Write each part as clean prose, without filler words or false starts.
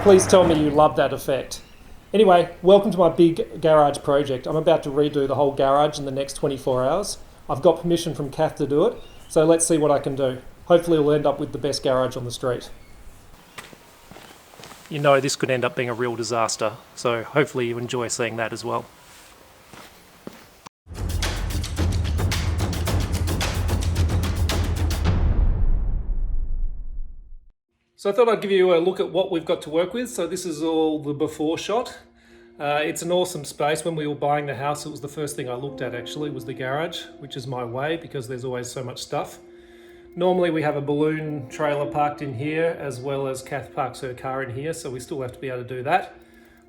Please tell me you love that effect. Anyway, welcome to my big garage project. I'm about to redo the whole garage in the next 24 hours. I've got permission from Kath to do it, so let's see what I can do. Hopefully we'll end up with the best garage on the street. You know this could end up being a real disaster, so hopefully you enjoy seeing that as well. So I thought I'd give you a look at what we've got to work with. So this is all the before shot. It's an awesome space. When we were buying the house, it was the first thing I looked at actually, was the garage, which is my way because there's always so much stuff. Normally we have a balloon trailer parked in here, as well as Kath parks her car in here, so we still have to be able to do that.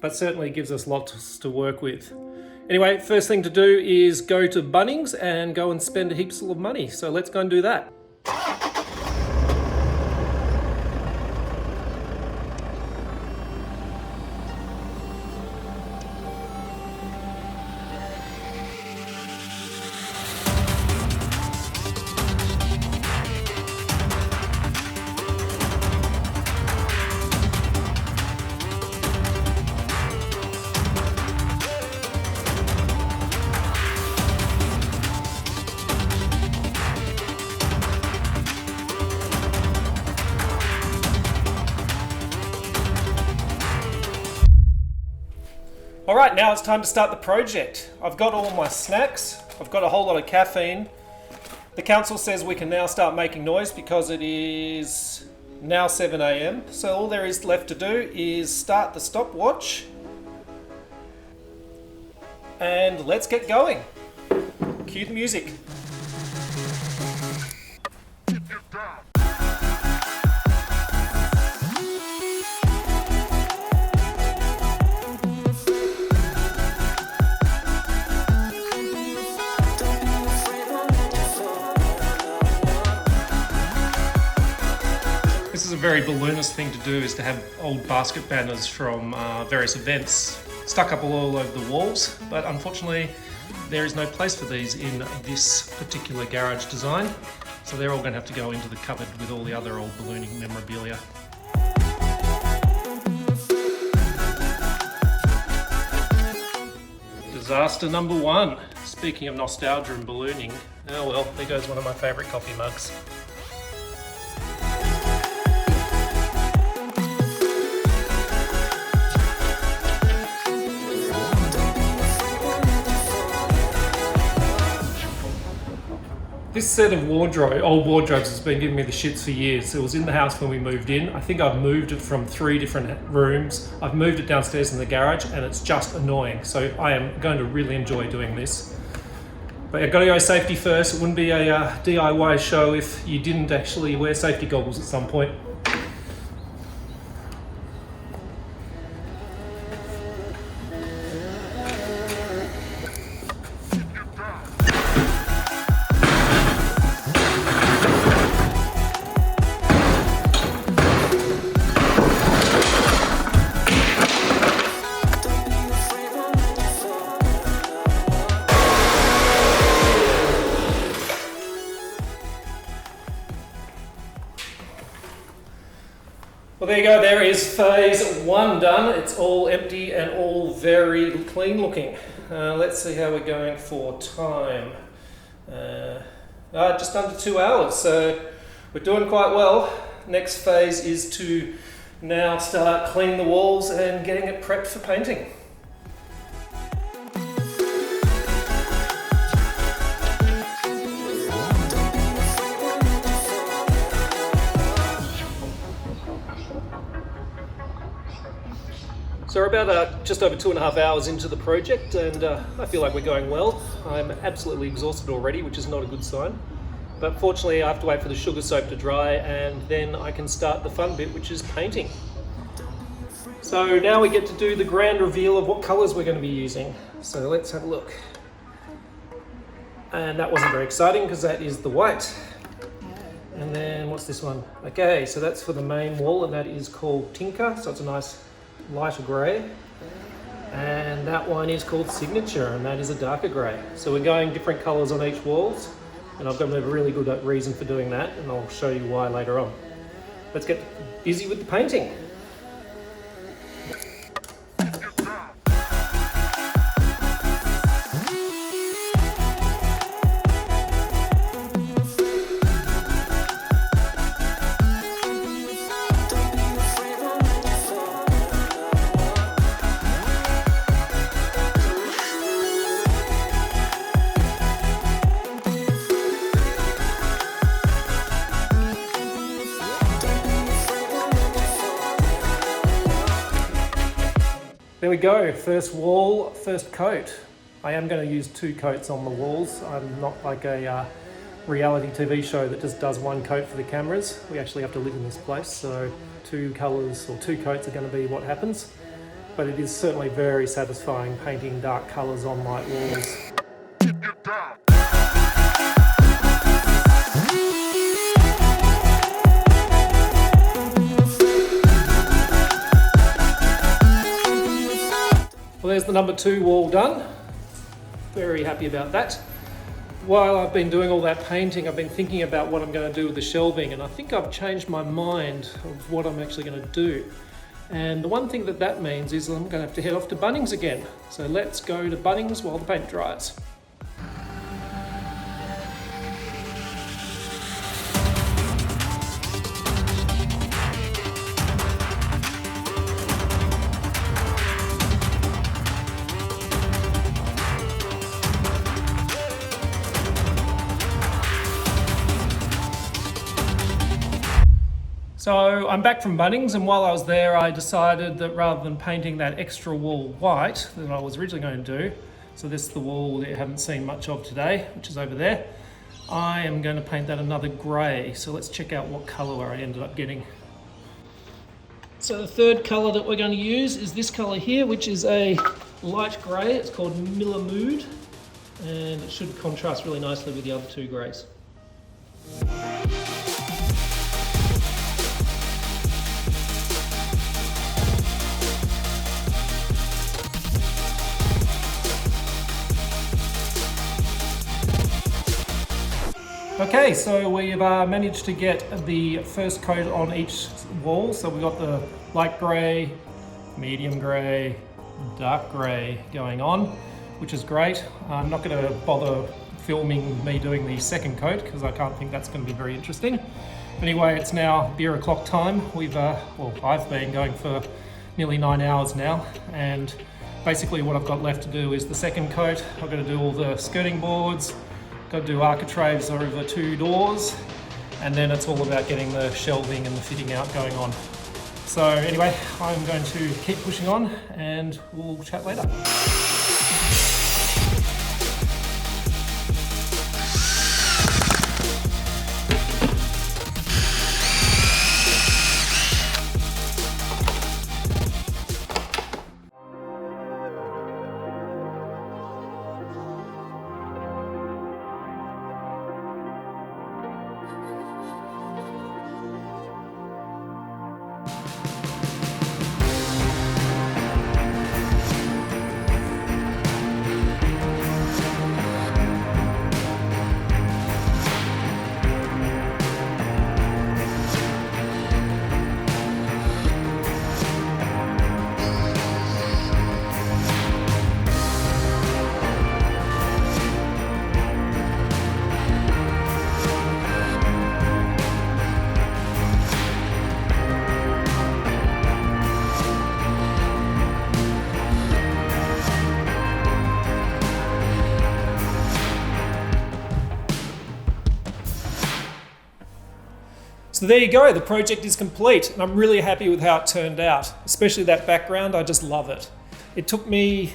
But certainly gives us lots to work with. Anyway, first thing to do is go to Bunnings and go and spend heaps of money. So let's go and do that. All right, now it's time to start the project. I've got all my snacks. I've got a whole lot of caffeine. The council says we can now start making noise because it is now 7 a.m. So all there is left to do is start the stopwatch. And let's get going. Cue the music. This is a very balloonist thing to do, is to have old basket banners from various events stuck up all over the walls, but unfortunately there is no place for these in this particular garage design, so they're all going to have to go into the cupboard with all the other old ballooning memorabilia. Disaster number one. Speaking of nostalgia and ballooning, oh well, there goes one of my favourite coffee mugs. This set of old wardrobes has been giving me the shits for years. It was in the house when we moved in. I think I've moved it from 3 different rooms. I've moved it downstairs in the garage and it's just annoying. So I am going to really enjoy doing this. But I've got to go safety first. It wouldn't be a DIY show if you didn't actually wear safety goggles at some point. Well, there you go, there is phase 1 done. It's all empty and all very clean looking. Let's see how we're going for time. Just under 2 hours, so we're doing quite well. Next phase is to now start cleaning the walls and getting it prepped for painting. So we're about just over 2.5 hours into the project, and I feel like we're going well. I'm absolutely exhausted already, which is not a good sign. But fortunately I have to wait for the sugar soap to dry, and then I can start the fun bit, which is painting. So now we get to do the grand reveal of what colours we're going to be using. So let's have a look. And that wasn't very exciting because that is the white. And then what's this one? Okay, so that's for the main wall, and that is called Tinker, so it's a nice lighter grey. And that one is called Signature, and that is a darker grey. So we're going different colours on each walls, and I've got a really good reason for doing that, and I'll show you why later on. Let's get busy with the painting. There we go, first wall, first coat. I am going to use 2 coats on the walls. I'm not like a reality TV show that just does 1 coat for the cameras. We actually have to live in this place, so 2 colours or 2 coats are going to be what happens. But it is certainly very satisfying painting dark colours on light walls. Well, there's the number 2 wall done. Very happy about that. While I've been doing all that painting, I've been thinking about what I'm going to do with the shelving, and I think I've changed my mind of what I'm actually going to do. And the one thing that means is I'm going to have to head off to Bunnings again. So let's go to Bunnings while the paint dries. So I'm back from Bunnings, and while I was there I decided that rather than painting that extra wall white that I was originally going to do, so this is the wall that you haven't seen much of today, which is over there, I am going to paint that another grey. So let's check out what colour I ended up getting. So the third colour that we're going to use is this colour here, which is a light grey. It's called Miller Mood, and it should contrast really nicely with the other 2 greys. Okay, so we've managed to get the first coat on each wall. So we've got the light grey, medium grey, dark grey going on, which is great. I'm not going to bother filming me doing the second coat because I can't think that's going to be very interesting. Anyway, it's now beer o'clock time. I've been going for nearly 9 hours now, and basically what I've got left to do is the second coat. I've got to do all the skirting boards, got to do architraves over 2 doors, and then it's all about getting the shelving and the fitting out going on. So anyway, I'm going to keep pushing on and we'll chat later. So there you go, the project is complete, and I'm really happy with how it turned out, especially that background. I just love it. It took me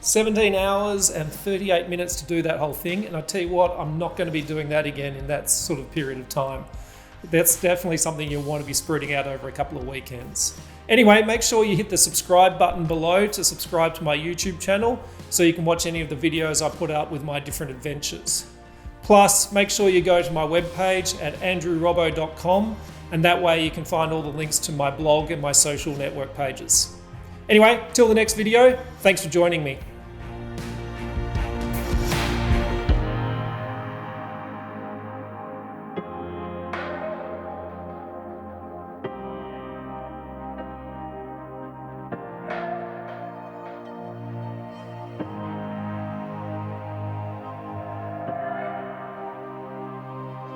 17 hours and 38 minutes to do that whole thing, and I tell you what, I'm not going to be doing that again in that sort of period of time. That's definitely something you'll want to be spreading out over a couple of weekends. Anyway, make sure you hit the subscribe button below to subscribe to my YouTube channel so you can watch any of the videos I put out with my different adventures. Plus, make sure you go to my webpage at andrewrobbo.com, and that way you can find all the links to my blog and my social network pages. Anyway, till the next video, thanks for joining me.